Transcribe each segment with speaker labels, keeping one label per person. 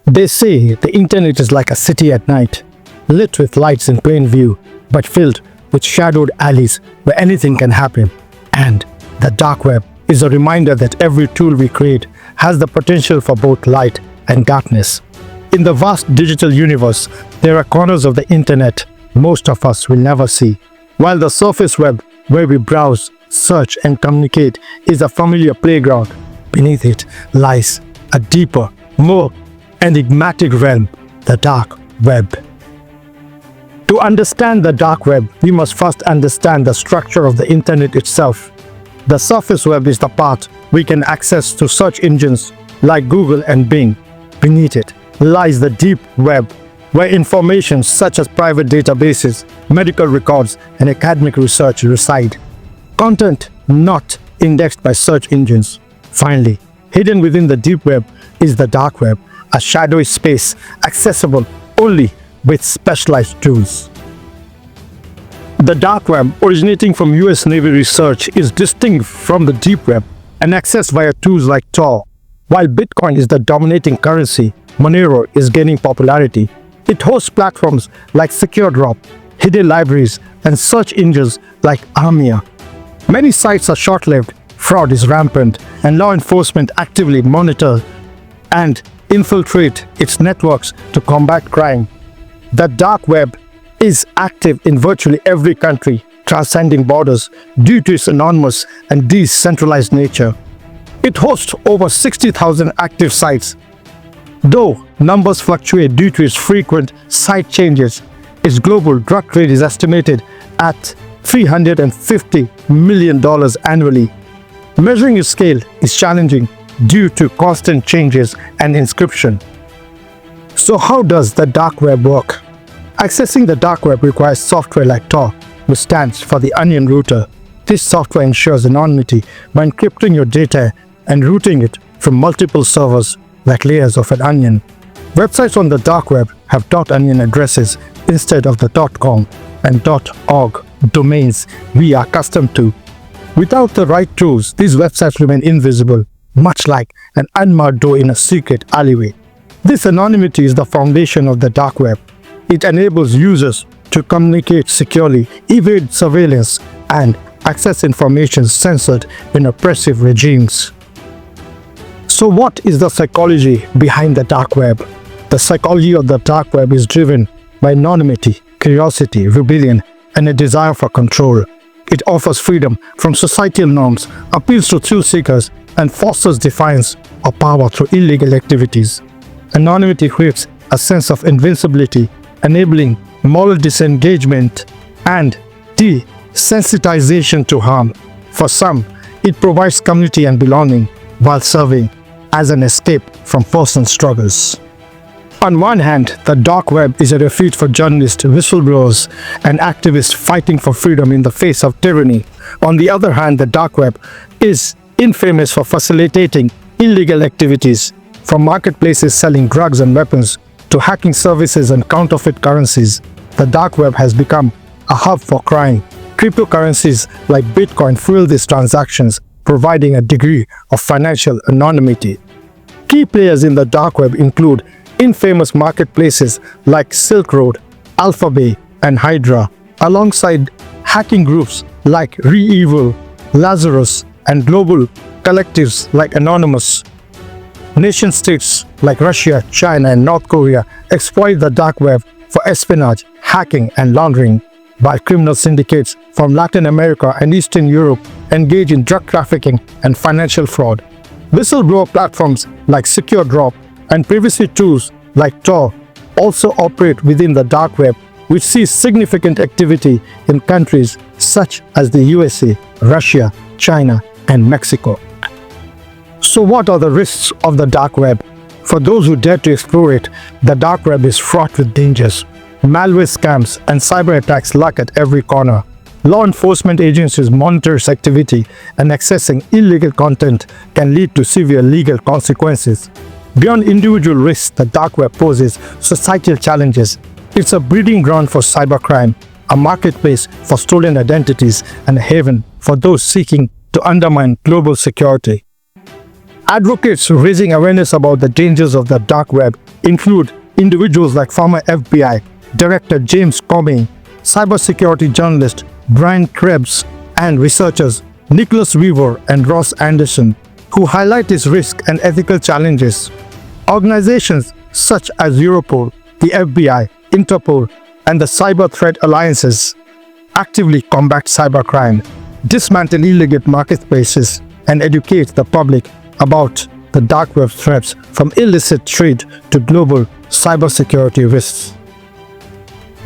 Speaker 1: They say the internet is like a city at night, lit with lights in plain view, but filled with shadowed alleys where anything can happen. And the dark web is a reminder that every tool we create has the potential for both light and darkness. In the vast digital universe, there are corners of the internet most of us will never see. While the surface web, where we browse, search and communicate, is a familiar playground, beneath it lies a deeper, more enigmatic realm, the dark web. To understand the dark web, we must first understand the structure of the internet itself. The surface web is the part we can access through search engines like Google and Bing. Beneath it lies the deep web, where information such as private databases, medical records, and academic research reside. Content not indexed by search engines. Finally, hidden within the deep web is the dark web, a shadowy space accessible only with specialized tools. The dark web, originating from US Navy research, is distinct from the deep web and accessed via tools like Tor. While Bitcoin is the dominating currency, Monero is gaining popularity. It hosts platforms like SecureDrop, hidden libraries, and search engines like Armia. Many sites are short-lived, fraud is rampant, and law enforcement actively monitor and infiltrate its networks to combat crime. The dark web is active in virtually every country, transcending borders due to its anonymous and decentralized nature. It hosts over 60,000 active sites. Though numbers fluctuate due to its frequent site changes, its global drug trade is estimated at $350 million annually. Measuring its scale is challenging due to constant changes and encryption. So how does the dark web work? Accessing the dark web requires software like Tor, which stands for the Onion Router. This software ensures anonymity by encrypting your data and routing it from multiple servers like layers of an onion. Websites on the dark web have .onion addresses instead of the .com and .org domains we are accustomed to. Without the right tools, these websites remain invisible, much like an unmarked door in a secret alleyway. This anonymity is the foundation of the dark web. It enables users to communicate securely, evade surveillance, and access information censored in oppressive regimes. So what is the psychology behind the dark web? The psychology of the dark web is driven by anonymity, curiosity, rebellion, and a desire for control. It offers freedom from societal norms, appeals to thrill seekers, and fosters defiance of power through illegal activities. Anonymity creates a sense of invincibility, enabling moral disengagement and desensitization to harm. For some, it provides community and belonging while serving as an escape from personal struggles. On one hand, the dark web is a refuge for journalists, whistleblowers, and activists fighting for freedom in the face of tyranny. On the other hand, the dark web is infamous for facilitating illegal activities, from marketplaces selling drugs and weapons to hacking services and counterfeit currencies. The dark web has become a hub for crime. Cryptocurrencies like Bitcoin fuel these transactions, providing a degree of financial anonymity. Key players in the dark web include infamous marketplaces like Silk Road, Alphabet, and Hydra, alongside hacking groups like ReEvil, Lazarus, and global collectives like Anonymous. Nation-states like Russia, China, and North Korea exploit the dark web for espionage, hacking, and laundering, while criminal syndicates from Latin America and Eastern Europe engage in drug trafficking and financial fraud. Whistleblower platforms like SecureDrop and privacy tools like Tor also operate within the dark web, which sees significant activity in countries such as the USA, Russia, China, and Mexico. So what are the risks of the dark web? For those who dare to explore it, the dark web is fraught with dangers. Malware scams and cyber attacks lurk at every corner. Law enforcement agencies monitor its activity, and accessing illegal content can lead to severe legal consequences. Beyond individual risks, the dark web poses societal challenges. It's a breeding ground for cybercrime, a marketplace for stolen identities, and a haven for those seeking to undermine global security. Advocates raising awareness about the dangers of the dark web include individuals like former FBI Director James Comey, cybersecurity journalist Brian Krebs, and researchers Nicholas Weaver and Ross Anderson, who highlight its risk and ethical challenges. Organizations such as Europol, the FBI, Interpol, and the Cyber Threat Alliances actively combat cybercrime, dismantle illegal marketplaces, and educate the public about the dark web threats from illicit trade to global cybersecurity risks.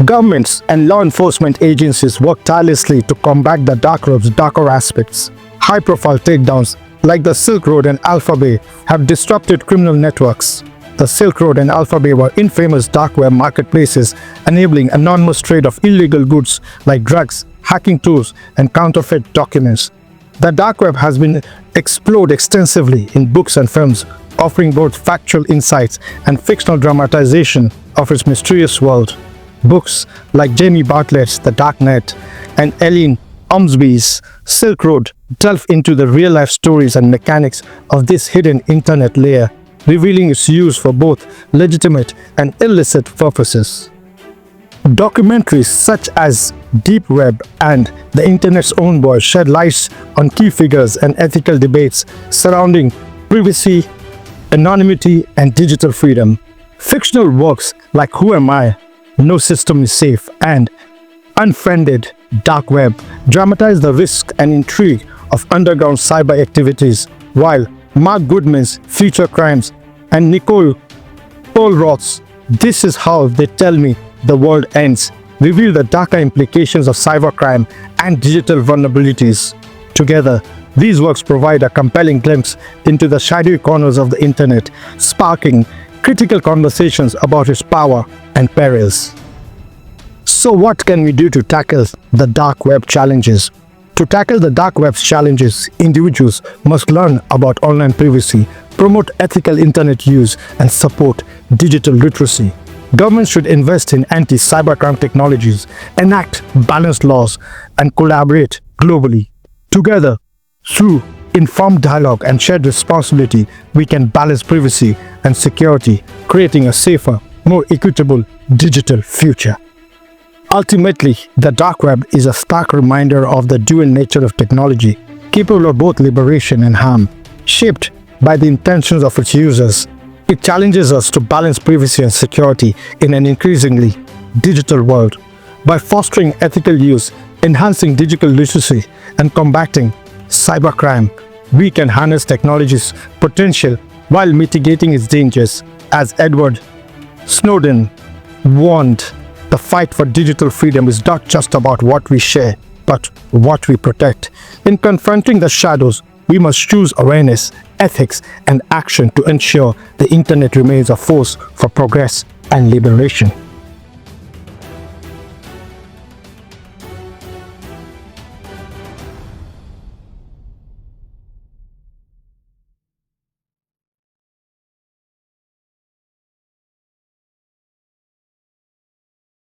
Speaker 1: Governments and law enforcement agencies work tirelessly to combat the dark web's darker aspects. High-profile takedowns like the Silk Road and Alphabet have disrupted criminal networks. The Silk Road and Alphabet were infamous dark web marketplaces enabling anonymous trade of illegal goods like drugs, hacking tools, and counterfeit documents. The dark web has been explored extensively in books and films, offering both factual insights and fictional dramatization of its mysterious world. Books like Jamie Bartlett's The Dark Net and Ellen Ormsby's Silk Road delve into the real-life stories and mechanics of this hidden internet layer, revealing its use for both legitimate and illicit purposes. Documentaries such as Deep Web and The Internet's Own Boy shed light on key figures and ethical debates surrounding privacy, anonymity, and digital freedom. Fictional works like Who Am I?, No System is Safe, and Unfriended Dark Web dramatize the risk and intrigue of underground cyber activities, while Mark Goodman's Future Crimes and Nicole Polroth's This Is How They Tell Me the World Ends reveal the darker implications of cybercrime and digital vulnerabilities. Together, these works provide a compelling glimpse into the shadowy corners of the internet, sparking critical conversations about its power and perils. So what can we do to tackle the dark web challenges? To tackle the dark web's challenges, individuals must learn about online privacy, promote ethical internet use, and support digital literacy. Governments should invest in anti-cybercrime technologies, enact balanced laws, and collaborate globally. Together, through informed dialogue and shared responsibility, we can balance privacy and security, creating a safer, more equitable digital future. Ultimately, the dark web is a stark reminder of the dual nature of technology, capable of both liberation and harm. Shaped by the intentions of its users, it challenges us to balance privacy and security in an increasingly digital world. By fostering ethical use, enhancing digital literacy, and combating cybercrime, we can harness technology's potential while mitigating its dangers. As Edward Snowden warned, the fight for digital freedom is not just about what we share, but what we protect. In confronting the shadows, we must choose awareness, ethics, and action to ensure the internet remains a force for progress and liberation.